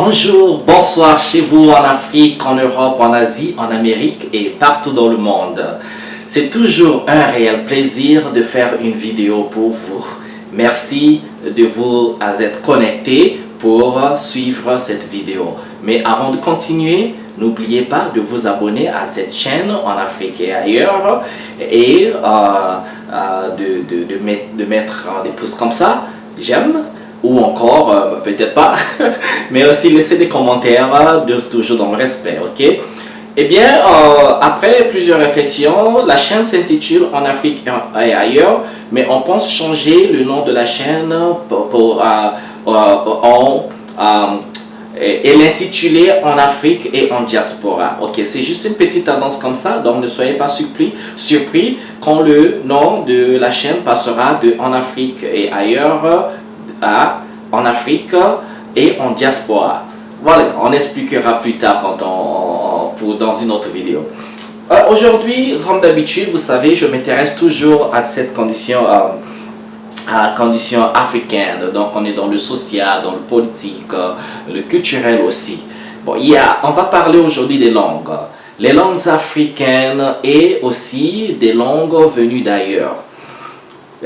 Bonjour, bonsoir chez vous en Afrique, en Europe, en Asie, en Amérique et partout dans le monde. C'est toujours un réel plaisir de faire une vidéo pour vous. Merci de vous être connectés pour suivre cette vidéo. Mais avant de continuer, n'oubliez pas de vous abonner à cette chaîne en Afrique et ailleurs et de mettre des pouces comme ça, j'aime, ou encore, peut-être pas, mais aussi laisser des commentaires, toujours dans le respect, ok? Eh bien, après plusieurs réflexions, la chaîne s'intitule En Afrique et ailleurs, mais on pense changer le nom de la chaîne et l'intituler En Afrique et en diaspora. Ok, c'est juste une petite annonce comme ça, donc ne soyez pas surpris quand le nom de la chaîne passera de En Afrique et ailleurs à En Afrique et en diaspora. Voilà, on expliquera plus tard dans une autre vidéo. Aujourd'hui, comme d'habitude, vous savez, je m'intéresse toujours à cette condition africaine. Donc, on est dans le social, dans le politique, le culturel aussi. Bon, on va parler aujourd'hui des langues. Les langues africaines et aussi des langues venues d'ailleurs.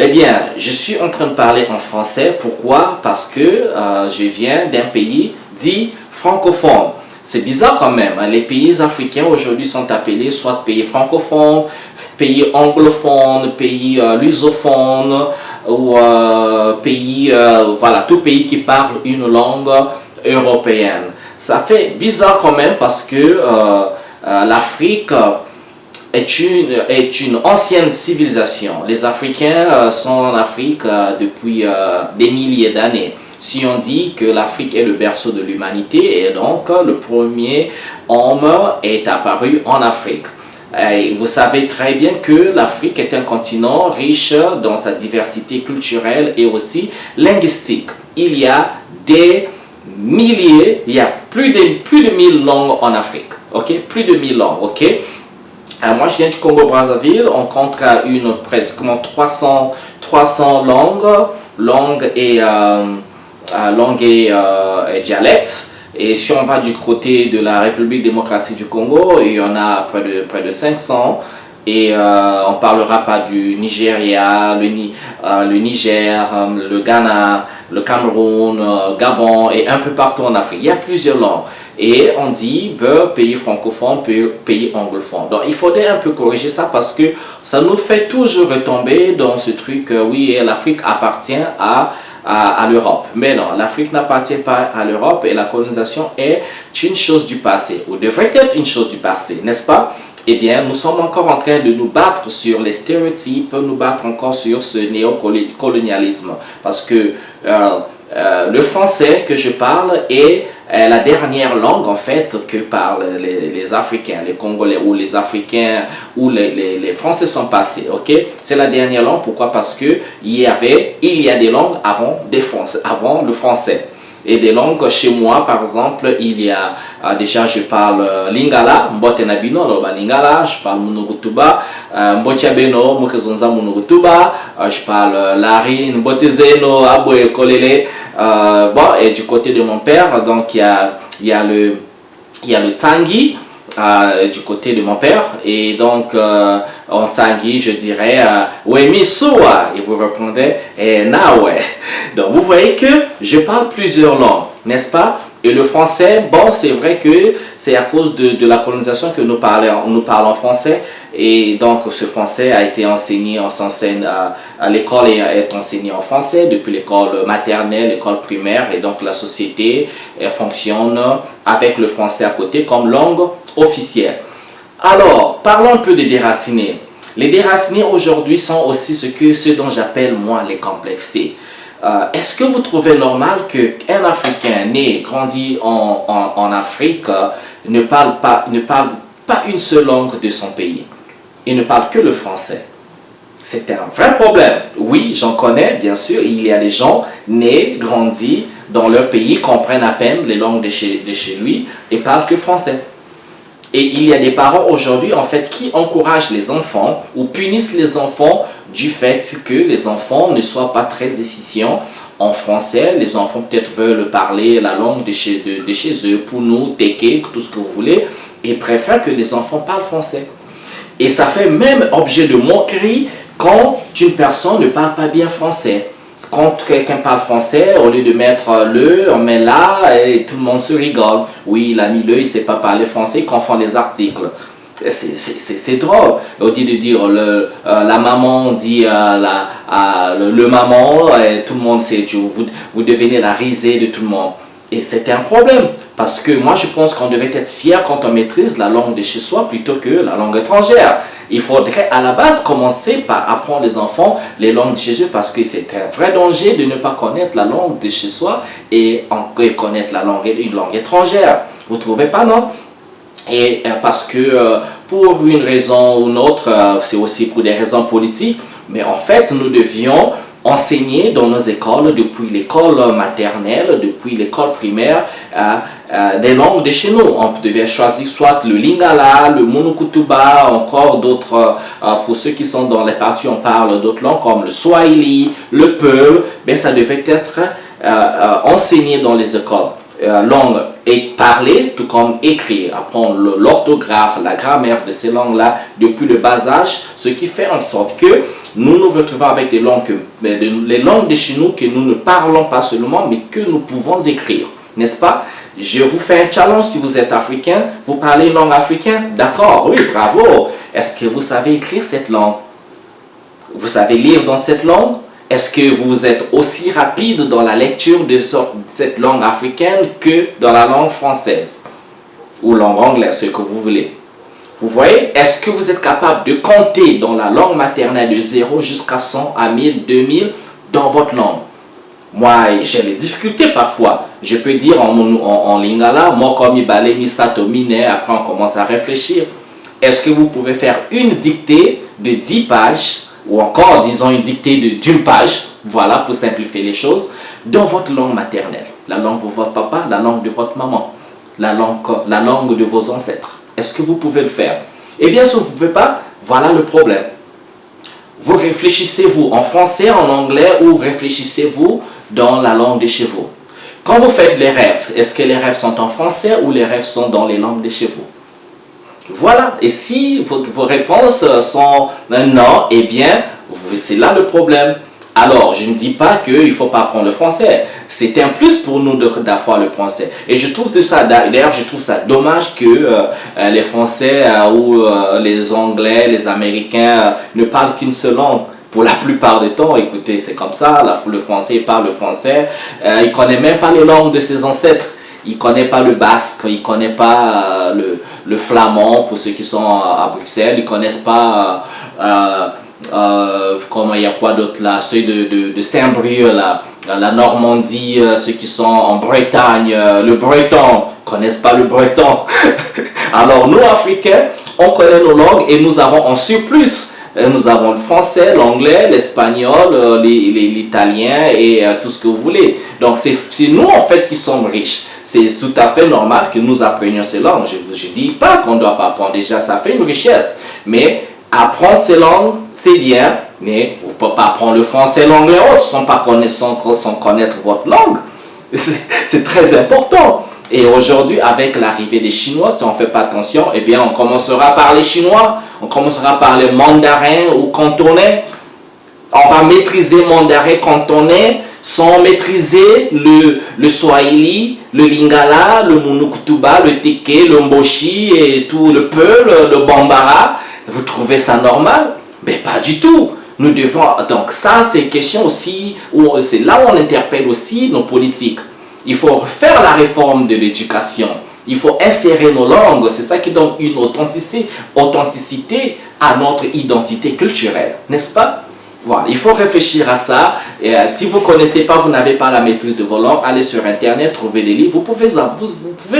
Eh bien, je suis en train de parler en français. Pourquoi? Parce que je viens d'un pays dit francophone. C'est bizarre quand même. Hein? Les pays africains aujourd'hui sont appelés soit pays francophones, pays anglophones, pays lusophones, ou pays, voilà, tout pays qui parle une langue européenne. Ça fait bizarre quand même parce que l'Afrique est une ancienne civilisation. Les Africains sont en Afrique depuis des milliers d'années. Si on dit que l'Afrique est le berceau de l'humanité, et donc le premier homme est apparu en Afrique. Et vous savez très bien que l'Afrique est un continent riche dans sa diversité culturelle et aussi linguistique. Il y a des milliers, il y a plus de 1000 langues en Afrique. Ok, plus de 1000 langues. Ok. Moi, je viens du Congo-Brazzaville. On compte pratiquement 300 langues et dialectes. Et si on va du côté de la République démocratique du Congo, il y en a près de 500. Et on ne parlera pas du Nigeria, le Niger, le Ghana, le Cameroun, Gabon et un peu partout en Afrique. Il y a plusieurs langues. Et on dit pays francophone, pays anglophone. Donc il faudrait un peu corriger ça parce que ça nous fait toujours retomber dans ce truc, oui, l'Afrique appartient à l'Europe. Mais non, l'Afrique n'appartient pas à l'Europe et la colonisation est une chose du passé, ou devrait être une chose du passé, n'est-ce pas? Eh bien, nous sommes encore en train de nous battre sur les stéréotypes, nous battre encore sur ce néocolonialisme. Parce que le français que je parle est la dernière langue en fait que parlent les Africains, les Congolais ou les Africains où les Français sont passés. Ok, c'est la dernière langue. Pourquoi? Parce que il y a des langues avant le français. Et des langues chez moi, par exemple, il y a déjà je parle Lingala, Mbote Nabino, Lingala, je parle Munurutuba, Mbotiabeno, Mukezonza Munurutuba, je parle Lari, Mbotezeno, Aboe Kolele. Bon, et du côté de mon père, donc il y a le Tsangi. Du côté de mon père, et donc en Tsangi je dirais Wemisoua, et vous répondez Nawe. Donc vous voyez que je parle plusieurs langues, n'est-ce pas? Et le français, bon, c'est vrai que c'est à cause de la colonisation que nous parlons français. Et donc ce français a été enseigné, on s'enseigne à l'école est enseignée en français depuis l'école maternelle, l'école primaire, et donc la société fonctionne avec le français à côté comme langue officielle. Alors, parlons un peu des déracinés. Les déracinés aujourd'hui sont aussi ce dont j'appelle moi les complexés. Est-ce que vous trouvez normal qu'un Africain né, grandi en Afrique, ne parle pas une seule langue de son pays? Il ne parle que le français. C'est un vrai problème. Oui, j'en connais, bien sûr. Il y a des gens nés, grandis dans leur pays, comprennent à peine les langues de chez lui et parlent que français. Et il y a des parents aujourd'hui, en fait, qui encouragent les enfants ou punissent les enfants du fait que les enfants ne soient pas très efficients en français. Les enfants peut-être veulent parler la langue de chez eux, pour nous, teke, tout ce que vous voulez, et préfèrent que les enfants parlent français. Et ça fait même objet de moquerie quand une personne ne parle pas bien français. Quand quelqu'un parle français, au lieu de mettre le, on met là et tout le monde se rigole. Oui, il a mis le, il ne sait pas parler français, il confond les articles. C'est drôle. Au lieu de dire la maman, on dit le maman, et tout le monde sait, vous devenez la risée de tout le monde. Et c'était un problème. Parce que moi, je pense qu'on devait être fier quand on maîtrise la langue de chez soi plutôt que la langue étrangère. Il faudrait à la base commencer par apprendre les enfants les langues de chez eux parce que c'est un vrai danger de ne pas connaître la langue de chez soi et connaître une langue étrangère. Vous ne trouvez pas, non? Et parce que pour une raison ou une autre, c'est aussi pour des raisons politiques, mais en fait, nous devions enseigner dans nos écoles, depuis l'école maternelle, depuis l'école primaire, des langues de chez nous. On devait choisir soit le Lingala, le Monokutuba, encore d'autres, pour ceux qui sont dans les parties, on parle d'autres langues comme le Swahili, le Peul, mais ça devait être enseigné dans les écoles. Langue et parler, tout comme écrire, apprendre l'orthographe, la grammaire de ces langues-là depuis le bas âge, ce qui fait en sorte que nous nous retrouvons avec les langues de chez nous que nous ne parlons pas seulement, mais que nous pouvons écrire, n'est-ce pas? Je vous fais un challenge si vous êtes africain, vous parlez une langue africaine, d'accord, oui, bravo. Est-ce que vous savez écrire cette langue? Vous savez lire dans cette langue? Est-ce que vous êtes aussi rapide dans la lecture de cette langue africaine que dans la langue française ou langue anglaise, ce que vous voulez? Vous voyez, est-ce que vous êtes capable de compter dans la langue maternelle de 0 jusqu'à 100, à 1000, 2000 dans votre langue? Moi, j'ai des difficultés parfois. Je peux dire en lingala, moi comme ibale, misato, mine, après on commence à réfléchir. Est-ce que vous pouvez faire une dictée de 10 pages ou encore, disons, une dictée d'une page, voilà, pour simplifier les choses, dans votre langue maternelle. La langue de votre papa, la langue de votre maman, la langue de vos ancêtres. Est-ce que vous pouvez le faire? Eh bien, si vous ne pouvez pas, voilà le problème. Vous réfléchissez-vous en français, en anglais, ou réfléchissez-vous dans la langue de chez vous? Quand vous faites les rêves, est-ce que les rêves sont en français ou les rêves sont dans les langues de chez vous? Voilà, et si vos réponses sont non, eh bien, c'est là le problème. Alors, je ne dis pas qu'il ne faut pas apprendre le français. C'est un plus pour nous d'apprendre le français. Et je trouve d'ailleurs, je trouve ça dommage que les Français ou les Anglais, les Américains ne parlent qu'une seule langue. Pour la plupart du temps, écoutez, c'est comme ça, le Français, il parle le français. Il ne connaît même pas les langues de ses ancêtres. Il ne connaît pas le basque, il ne connaît pas le flamand pour ceux qui sont à Bruxelles, ils ne connaissent pas, comment il y a quoi d'autre là, ceux de Saint-Brieuc, la Normandie, ceux qui sont en Bretagne, le breton, ils ne connaissent pas le breton. Alors nous, Africains, on connaît nos langues et nous avons en surplus. Nous avons le français, l'anglais, l'espagnol, l'italien et tout ce que vous voulez. Donc c'est nous en fait qui sommes riches. C'est tout à fait normal que nous apprenions ces langues. Je ne dis pas qu'on ne doit pas apprendre, déjà ça fait une richesse. Mais apprendre ces langues, c'est bien, mais vous ne pouvez pas apprendre le français, l'anglais autre sans connaître votre langue. C'est très important. Et aujourd'hui, avec l'arrivée des Chinois, si on ne fait pas attention, eh bien, on commencera à parler chinois, on commencera à parler mandarin ou cantonais. On va maîtriser mandarin, cantonais, sans maîtriser le swahili, le lingala, le monokutuba, le teke, le mboshi et tout, le peul, le bambara. Vous trouvez ça normal? Mais pas du tout. Nous devons, donc ça, c'est une question aussi, c'est là où on interpelle aussi nos politiques. Il faut faire la réforme de l'éducation. Il faut insérer nos langues. C'est ça qui donne une authenticité à notre identité culturelle. N'est-ce pas? Voilà, il faut réfléchir à ça. Et, si vous ne connaissez pas, vous n'avez pas la maîtrise de vos langues, allez sur Internet, trouvez des livres. Vous pouvez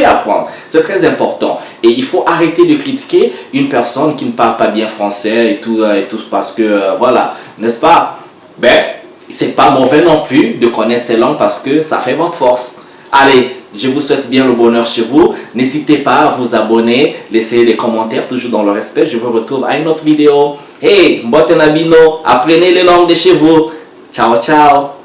apprendre. C'est très important. Et il faut arrêter de critiquer une personne qui ne parle pas bien français et tout parce que, voilà, n'est-ce pas? Ben, c'est pas mauvais non plus de connaître ces langues parce que ça fait votre force. Allez, je vous souhaite bien le bonheur chez vous. N'hésitez pas à vous abonner, laissez des commentaires toujours dans le respect. Je vous retrouve à une autre vidéo. Hey, mbote nabino, apprenez les langues de chez vous. Ciao, ciao.